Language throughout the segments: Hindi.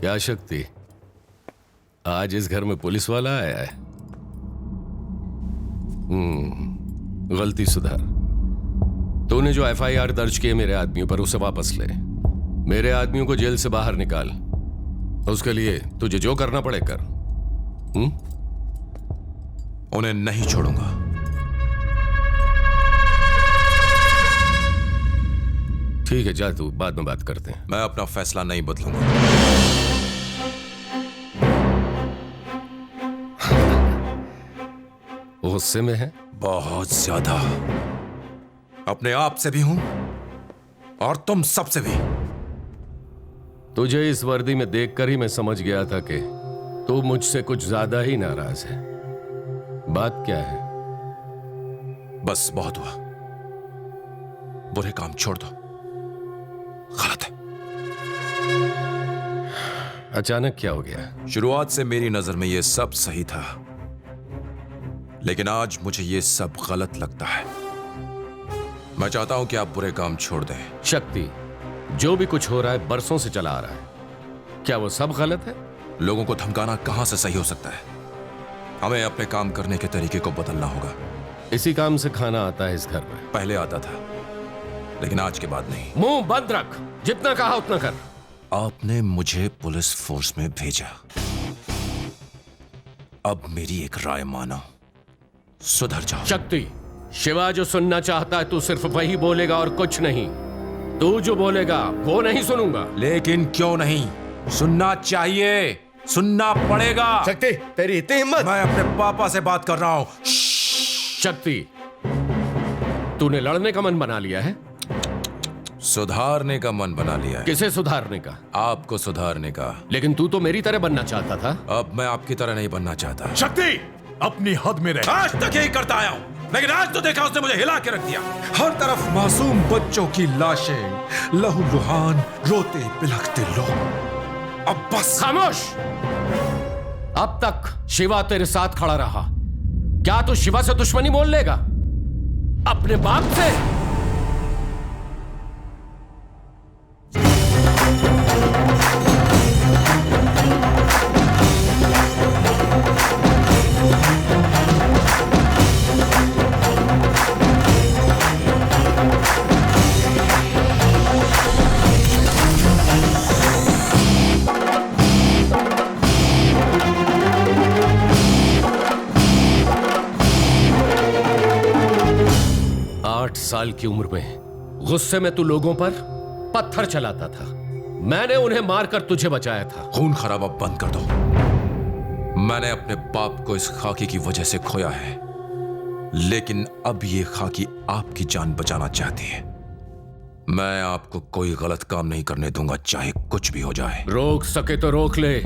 क्या शक्ति, आज इस घर में पुलिस वाला आया है? गलती सुधार। तूने जो एफआईआर दर्ज किए मेरे आदमियों पर, उसे वापस ले। मेरे आदमियों को जेल से बाहर निकाल। उसके लिए तुझे जो करना पड़े कर। उन्हें नहीं छोड़ूंगा। ठीक है, जा तू, बाद में बात करते हैं। मैं अपना फैसला नहीं बदलूंगा। गुस्से में है? बहुत ज्यादा। अपने आप से भी हूं और तुम सबसे भी। तुझे इस वर्दी में देखकर ही मैं समझ गया था कि तू मुझसे कुछ ज्यादा ही नाराज है। बात क्या है? बस बहुत हुआ। बुरे काम छोड़ दो। गलत है। अचानक क्या हो गया? शुरुआत से मेरी नजर में यह सब सही था, लेकिन आज मुझे यह सब गलत लगता है। मैं चाहता हूं कि आप बुरे काम छोड़ दें। शक्ति, जो भी कुछ हो रहा है बरसों से चला आ रहा है, क्या वो सब गलत है? लोगों को धमकाना कहां से सही हो सकता है? हमें अपने काम करने के तरीके को बदलना होगा। इसी काम से खाना आता है इस घर में। पहले आता था, लेकिन आज के बाद नहीं। मुंह बंद रख, जितना कहा उतना कर। आपने मुझे पुलिस फोर्स में भेजा, अब मेरी एक राय मानो, सुधर जाओ। शक्ति, शिवा जो सुनना चाहता है तू सिर्फ वही बोलेगा और कुछ नहीं। तू जो बोलेगा वो नहीं सुनूंगा। लेकिन क्यों नहीं? सुनना चाहिए, सुनना पड़ेगा। शक्ति, तेरी इतनी हिम्मत? मैं अपने पापा से बात कर रहा हूं। शक्ति, तूने लड़ने का मन बना लिया है? सुधारने का मन बना लिया है। किसे सुधारने का? आपको सुधारने का। लेकिन तू तो मेरी तरह बनना चाहता था। अब मैं आपकी तरह नहीं बनना चाहता। शक्ति, अपनी हद में रह। आज तक यही करता आया हूं, लेकिन आज तो देखा उसने मुझे हिला के रख दिया। हर तरफ मासूम बच्चों की लाशें, लहूलुहान, रोते बिलखते लोग। अब बस खामोश। अब तक शिवा तेरे साथ खड़ा रहा, क्या तू शिवा से दुश्मनी मोल लेगा? अपने बाप से? साल की उम्र में गुस्से में तू लोगों पर पत्थर चलाता था। मैंने उन्हें मारकर तुझे बचाया था। खून खराबा बंद कर दो। मैंने अपने बाप को इस खाकी की वजह से खोया है, लेकिन अब ये खाकी आपकी जान बचाना चाहती है। मैं आपको कोई गलत काम नहीं करने दूंगा, चाहे कुछ भी हो जाए। रोक सके तो रोक ले।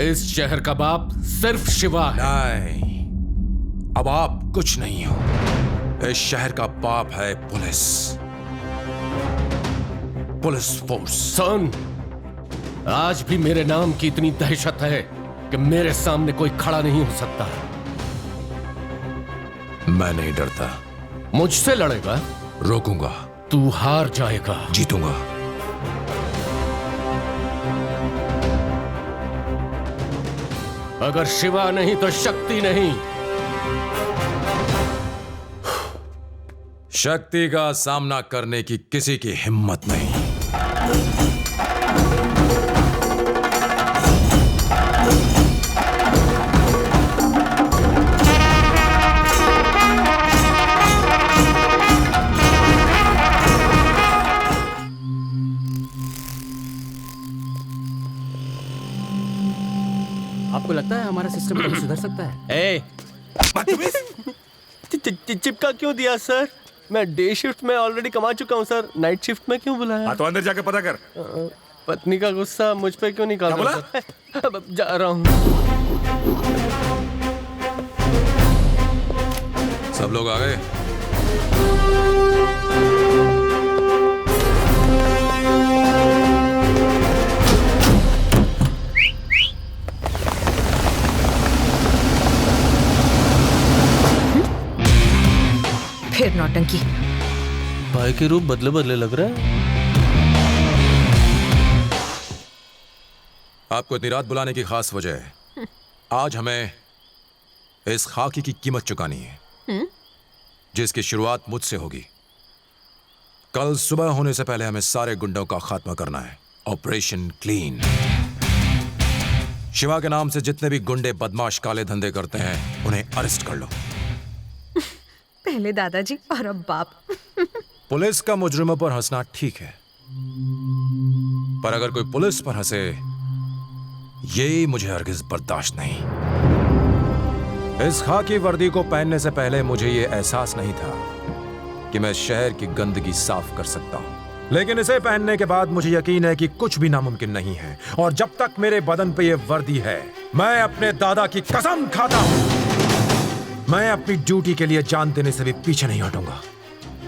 इस शहर का बाप सिर्फ शिवा है। नहीं, अब आप कुछ नहीं हो। इस शहर का बाप है पुलिस फोर्स। सुन, आज भी मेरे नाम की इतनी दहशत है कि मेरे सामने कोई खड़ा नहीं हो सकता। मैं नहीं डरता। मुझसे लड़ेगा? रोकूंगा। तू हार जाएगा। जीतूंगा। अगर शिवा नहीं तो शक्ति नहीं। शक्ति का सामना करने की किसी की हिम्मत नहीं। आपको लगता है हमारा सिस्टम कभी सुधर सकता है? चिपका क्यों दिया सर? मैं डे शिफ्ट में ऑलरेडी कमा चुका हूँ सर, नाइट शिफ्ट में क्यों बुलाया? तो अंदर जाके पता कर। पत्नी का गुस्सा मुझ पे क्यों निकाल रहा है? अब जा रहा हूँ। सब लोग आ गए? फिर नौटंकी। भाई के रूप बदले बदले लग रहा है। आपको इतनी रात बुलाने की खास वजह है। आज हमें इस खाकी की कीमत चुकानी है जिसकी शुरुआत मुझसे होगी। कल सुबह होने से पहले हमें सारे गुंडों का खात्मा करना है। Operation clean. शिवा के नाम से जितने भी गुंडे बदमाश काले धंधे करते हैं उन्हें अरेस्ट कर लो। पहले दादाजी और अब बाप। पुलिस का मुजरिमों पर हंसना ठीक है, पर अगर कोई पुलिस पर हंसे ये मुझे हरगिज बर्दाश्त नहीं। इस खाकी वर्दी को पहनने से पहले मुझे ये एहसास नहीं था कि मैं शहर की गंदगी साफ कर सकता हूं, लेकिन इसे पहनने के बाद मुझे यकीन है कि कुछ भी नामुमकिन नहीं है। और जब तक मेरे बदन पे ये वर्दी है, मैं अपने दादा की कसम खाता हूं, मैं अपनी ड्यूटी के लिए जान देने से भी पीछे नहीं हटूंगा।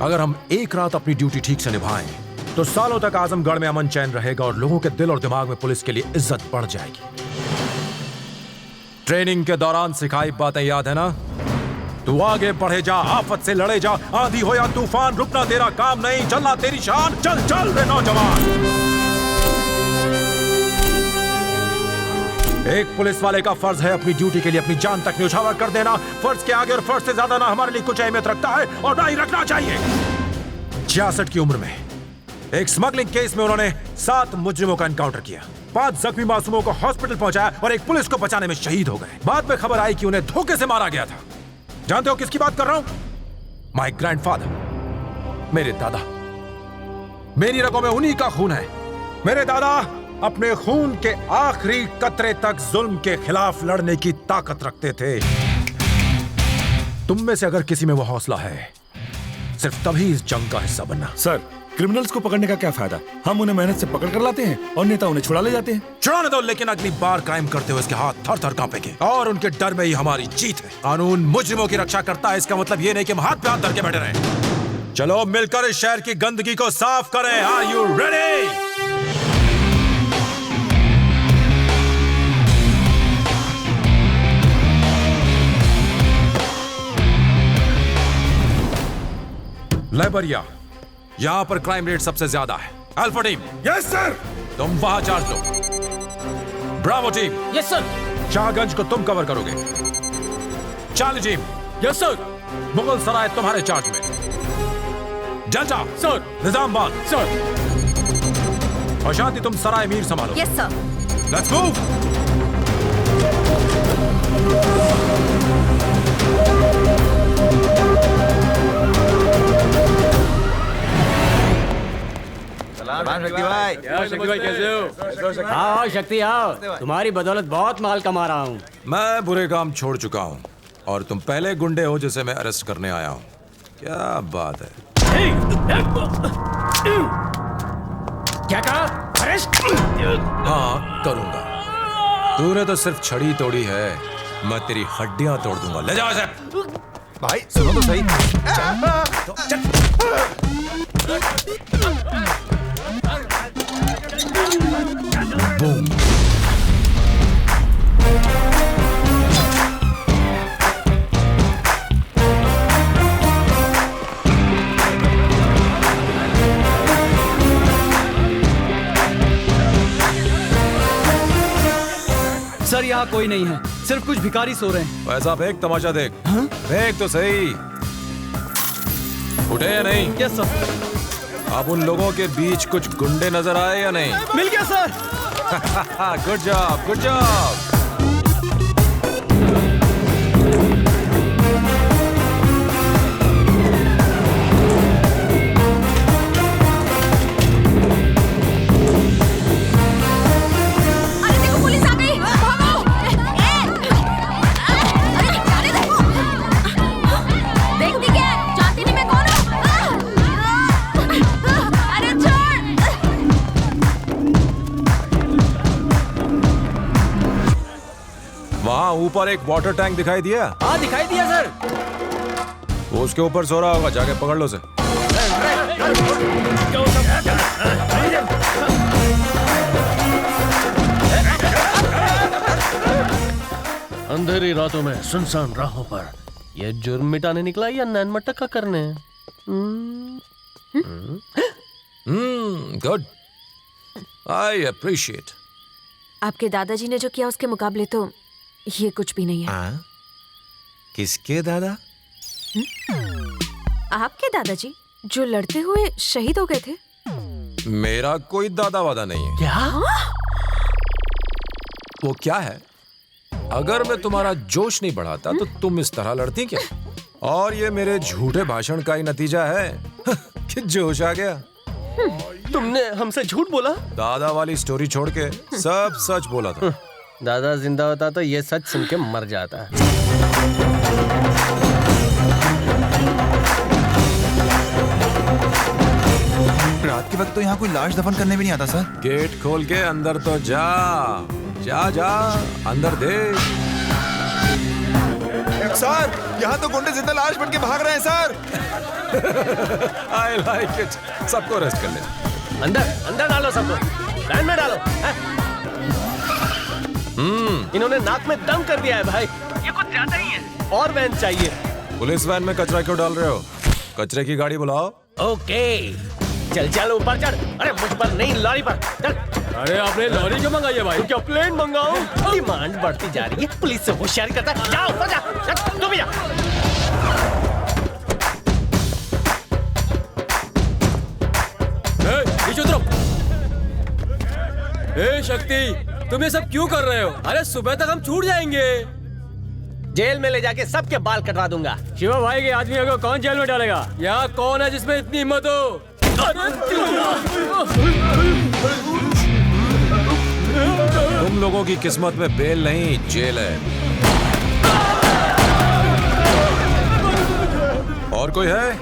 अगर हम एक रात अपनी ड्यूटी ठीक से निभाएं तो सालों तक आजमगढ़ में अमन चैन रहेगा और लोगों के दिल और दिमाग में पुलिस के लिए इज्जत बढ़ जाएगी। ट्रेनिंग के दौरान सिखाई बातें याद है ना? तू आगे बढ़े जा, आफत से लड़े जा, आंधी हो या तूफान, रुकना तेरा काम नहीं, चलना तेरी शान। चल चल रे नौजवान। एक पुलिस वाले का फर्ज है अपनी ड्यूटी के लिए अपनी जान तक न्यौछावर कर देना। फर्ज के आगे और फर्ज से ज्यादा ना हमारे लिए कुछ अहमियत रखता है और ना ही रखना चाहिए। 66 की उम्र में एक स्मगलिंग केस में उन्होंने 7 मुजरिमों का एनकाउंटर किया, 5 जख्मी मासूमों को हॉस्पिटल पहुंचाया और एक पुलिस को बचाने में शहीद हो गए। बाद में खबर आई कि उन्हें धोखे से मारा गया था। जानते हो किसकी बात कर रहा हूं? माय ग्रैंडफादर, मेरे दादा। मेरी रगों में उन्हीं का खून है। मेरे दादा अपने खून के आखिरी कतरे तक जुल्म के खिलाफ लड़ने की ताकत रखते थे। तुम में से अगर किसी में वो हौसला है, सिर्फ तभी इस जंग का हिस्सा बनना। सर, क्रिमिनल्स को पकड़ने का क्या फायदा? हम उन्हें मेहनत से पकड़ कर लाते हैं और नेता उन्हें छुड़ा ले जाते हैं। छुड़ाने दो, लेकिन अगली बार क्राइम करते हुए इसके हाथ थर थर कांपेंगे और उनके डर में ही हमारी जीत है। कानून मुजरिमों की रक्षा करता है, इसका मतलब ये नहीं कि हम हाथ पे हाथ धर के बैठे रहें। चलो मिलकर इस शहर की गंदगी को साफ करें। Are you ready? लेबरिया, यहां पर क्राइम रेट सबसे ज्यादा है। Alpha team, yes sir. तुम वहां चार्ज लो। Bravo team, yes sir. Shahganj को तुम कवर करोगे। Charlie team, yes sir. Mughal Sarai तुम्हारे चार्ज में। जलचा सर। निजामबाद सर। और शांति तुम सराय मीर संभालो। Yes sir. Let's move. Shakti भाई कैसे हो? हाँ शक्ति आओ, तुम्हारी बदौलत बहुत माल कमा रहा हूँ। मैं बुरे काम छोड़ चुका हूं और तुम पहले गुंडे हो जिसे मैं अरेस्ट करने आया हूं। क्या बात है? क्या कहा? अरेस्ट? हाँ करूंगा। तूने तो सिर्फ छड़ी तोड़ी है, मैं तेरी हड्डियां तोड़ दूंगा। ले जाओ इसे। भाई सुनो तो सही। बूम। सर यहाँ कोई नहीं है, सिर्फ कुछ भिखारी सो रहे हैं। वैसा फेंक, तमाशा देख। फेंक तो सही। उठे या नहीं? Yes sir. अब उन लोगों के बीच कुछ गुंडे नजर आए या नहीं? मिल गया sir. Good job, good job. अरे देखो पुलिस आ गई, भागो। अरे जाने दो। देखती क्या? जानती नहीं मैं कौन हूँ? अरे छोड़। वहां ऊपर एक वाटर टैंक दिखाई दिया? हाँ दिखाई दिया सर। वो उसके ऊपर सो रहा होगा, जाके पकड़ लो उसे। अंधेरी रातों में सुनसान राहों पर ये जुर्म मिटाने निकला या नैन मटक्का करने? Good, I appreciate. आपके दादाजी ने जो किया उसके मुकाबले तो ये कुछ भी नहीं है। हाँ? किसके दादा? आपके दादाजी जो लड़ते हुए शहीद हो गए थे। मेरा कोई दादा वादा नहीं है। क्या? वो क्या है? अगर मैं तुम्हारा जोश नहीं बढ़ाता तो तुम इस तरह लड़ती क्या? और ये मेरे झूठे भाषण का ही नतीजा है कि जोश आ गया। तुमने हमसे झूठ बोला? दादा वाली स्टोरी छोड़ के सब सच बोला था। दादा जिंदा होता तो ये सच सुन के मर जाता। रात के वक्त तो यहाँ कोई लाश दफन करने भी नहीं आता सर। गेट खोल के अंदर तो जा जा जा, अंदर देख। सर यहाँ तो गुंडे जिंदा लाश बन के भाग रहे हैं सर। I like it. सबको अरेस्ट कर ले। अंदर अंदर डालो सबको, वैन में डालो। इन्होंने नाक में दम कर दिया है भाई, ये कुछ ज्यादा ही है। और वैन चाहिए। पुलिस वैन में कचरा क्यों डाल रहे हो? कचरे की गाड़ी बुलाओ। ओके चल चल ऊपर चढ़। अरे मुझ पर नहीं, लॉरी पर चल। अरे आपने लॉरी क्यों मंगाई है भाई? क्या प्लेन मंगाऊं? डिमांड बढ़ती जा रही है, पुलिस से होशियारी करता है। जाओ ऊपर जा, तू भी जा। नीचे उतरो। ए शक्ति, तुम ये सब क्यों कर रहे हो? अरे सुबह तक हम छूट जाएंगे। जेल में ले जाके सबके बाल कटवा दूंगा। शिवा भाई के आदमी को कौन जेल में डालेगा? यहाँ कौन है जिसमें इतनी हिम्मत हो? तुम लोगों की किस्मत में बेल नहीं, जेल है। और कोई है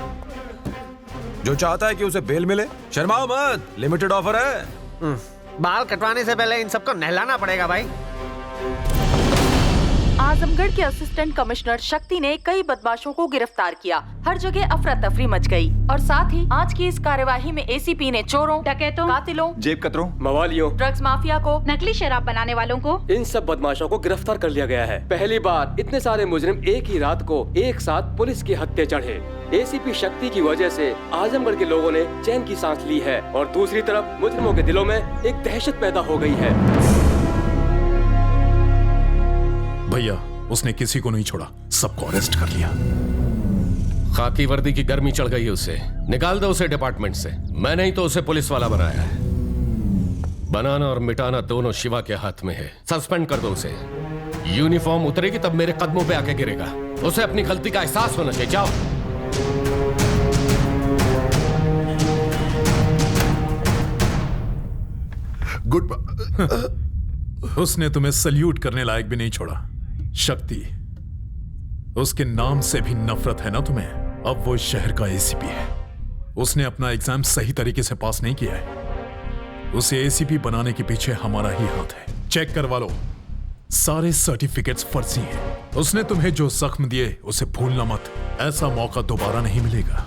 जो चाहता है कि उसे बेल मिले? शर्माओ मत, लिमिटेड ऑफर है। बाल कटवाने से पहले इन सबको नहलाना पड़ेगा भाई। आजमगढ़ के असिस्टेंट कमिश्नर शक्ति ने कई बदमाशों को गिरफ्तार किया। हर जगह अफरा तफरी मच गई और साथ ही आज की इस कार्यवाही में एसीपी ने चोरों, डकैतों, कातिलों, जेब कतरों, मवालियों, ड्रग्स माफिया को, नकली शराब बनाने वालों को, इन सब बदमाशों को गिरफ्तार कर लिया गया है। पहली बार इतने सारे मुजरिम एक ही रात को एक साथ पुलिस के हत्थे चढ़े। एसीपी शक्ति की वजह से आजमगढ़ के लोगों ने चैन की सांस ली है और दूसरी तरफ मुजरिमों के दिलों में एक दहशत पैदा हो गई है। भैया उसने किसी को नहीं छोड़ा, सबको अरेस्ट कर लिया। खाकी वर्दी की गर्मी चढ़ गई है उसे। निकाल दो उसे डिपार्टमेंट से। मैंने ही तो उसे पुलिस वाला बनाया है। बनाना और मिटाना दोनों शिवा के हाथ में है। सस्पेंड कर दो उसे। यूनिफॉर्म उतरेगी तब मेरे कदमों पे आके गिरेगा। उसे अपनी गलती का एहसास होना चाहिए। जाओ। गुड। उसने तुम्हें सल्यूट करने लायक भी नहीं छोड़ा। शक्ति, उसके नाम से भी नफरत है ना तुम्हें? अब वो शहर का एसीपी है। उसने अपना एग्जाम सही तरीके से पास नहीं किया है। उसे एसीपी बनाने के पीछे हमारा ही हाथ है। चेक करवा लो, सारे सर्टिफिकेट्स फर्जी हैं। उसने तुम्हें जो जख्म दिए उसे भूलना मत। ऐसा मौका दोबारा नहीं मिलेगा।